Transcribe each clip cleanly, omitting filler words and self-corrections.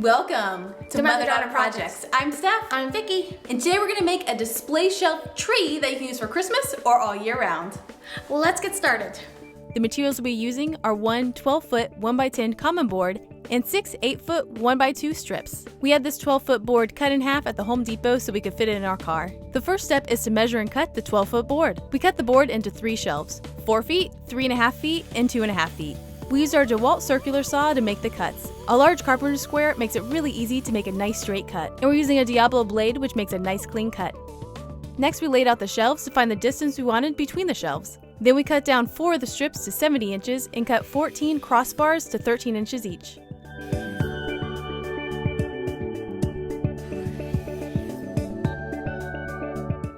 Welcome to Mother-Daughter Projects. I'm Steph. I'm Vicki. And today we're going to make a display shelf tree that you can use for Christmas or all year round. Well, let's get started. The materials we'll be using are one 12-foot 1x10 common board and 6 8-foot 1x2 strips. We had this 12-foot board cut in half at the Home Depot so we could fit it in our car. The first step is to measure and cut the 12-foot board. We cut the board into 3 shelves, 4 feet, 3.5 feet, and 2.5 feet. We used our DeWalt circular saw to make the cuts. A large carpenter square makes it really easy to make a nice straight cut. And we're using a Diablo blade, which makes a nice clean cut. Next, we laid out the shelves to find the distance we wanted between the shelves. Then we cut down 4 of the strips to 70 inches and cut 14 crossbars to 13 inches each.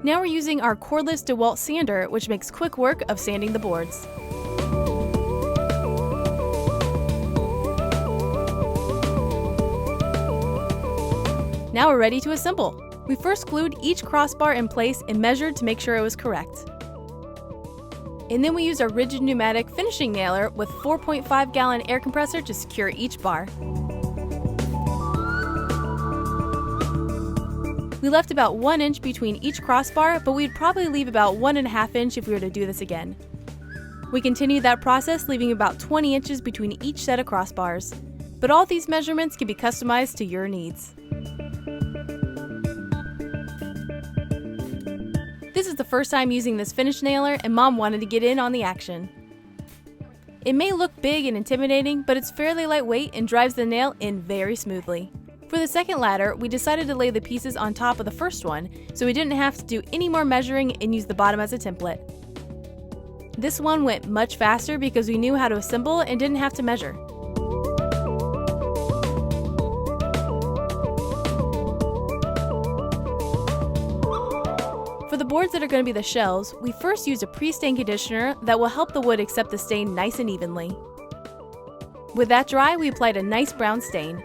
Now we're using our cordless DeWalt sander, which makes quick work of sanding the boards. Now we're ready to assemble. We first glued each crossbar in place and measured to make sure it was correct. And then we used our rigid pneumatic finishing nailer with 4.5 gallon air compressor to secure each bar. We left about 1 inch between each crossbar, but we'd probably leave about 1.5 inch if we were to do this again. We continued that process, leaving about 20 inches between each set of crossbars. But all these measurements can be customized to your needs. This is the first time using this finish nailer, and Mom wanted to get in on the action. It may look big and intimidating, but it's fairly lightweight and drives the nail in very smoothly. For the second ladder, we decided to lay the pieces on top of the first one, so we didn't have to do any more measuring and use the bottom as a template. This one went much faster because we knew how to assemble and didn't have to measure. For the boards that are going to be the shelves, we first used a pre-stain conditioner that will help the wood accept the stain nice and evenly. With that dry, we applied a nice brown stain.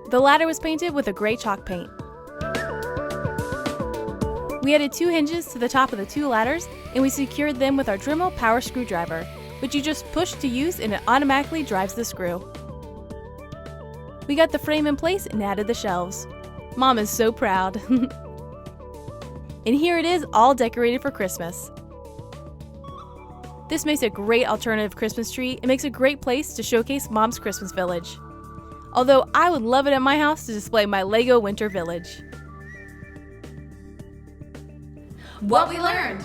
The ladder was painted with a gray chalk paint. We added 2 hinges to the top of the 2 ladders, and we secured them with our Dremel power screwdriver, which you just push to use and it automatically drives the screw. We got the frame in place and added the shelves. Mom is so proud. And here it is, all decorated for Christmas. This makes a great alternative Christmas tree and makes a great place to showcase Mom's Christmas village. Although I would love it at my house to display my Lego Winter Village. What we learned.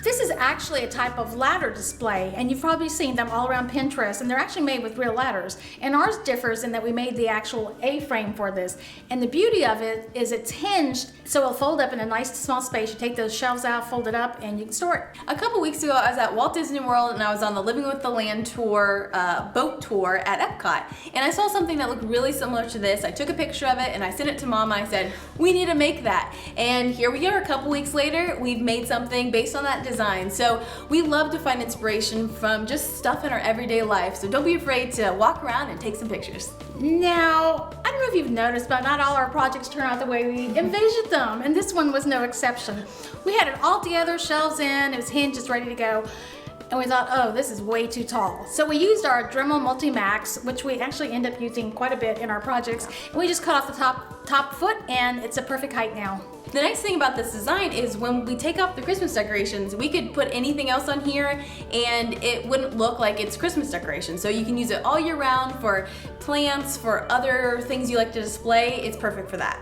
This is actually a type of ladder display, and you've probably seen them all around Pinterest, and they're actually made with real ladders. And ours differs in that we made the actual A-frame for this. And the beauty of it is it's hinged, so it'll fold up in a nice small space. You take those shelves out, fold it up, and you can store it. A couple weeks ago, I was at Walt Disney World and I was on the Living with the Land tour, boat tour at Epcot. And I saw something that looked really similar to this. I took a picture of it and I sent it to Mom and I said, we need to make that. And here we are, a couple weeks later, we've made something based on that design. So we love to find inspiration from just stuff in our everyday life. So don't be afraid to walk around and take some pictures. Now, I don't know if you've noticed, but not all our projects turn out the way we envisioned them, and this one was no exception. We had it all together, shelves in, it was hinged, just ready to go. And we thought, oh, this is way too tall. So we used our Dremel Multi-Max, which we actually end up using quite a bit in our projects. And we just cut off the top foot, and it's a perfect height now. The nice thing about this design is when we take off the Christmas decorations, we could put anything else on here and it wouldn't look like it's Christmas decoration. So you can use it all year round for plants, for other things you like to display. It's perfect for that.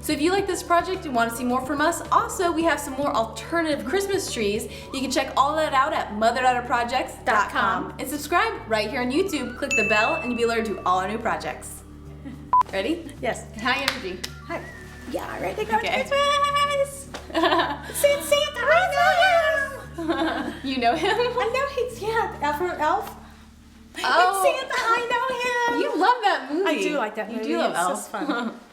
So if you like this project and want to see more from us, also we have some more alternative Christmas trees. You can check all that out at motherdaughterprojects.com and subscribe right here on YouTube. Click the bell and you'll be alerted to all our new projects. Ready? Yes. High energy. Hi. Yeah, ready to go Okay. to Christmas! Santa, I know him! You know him? I know he's, Elf. Oh. It's Santa, I know him! You love that movie. I do like that movie. You do love It's Elf. just fun.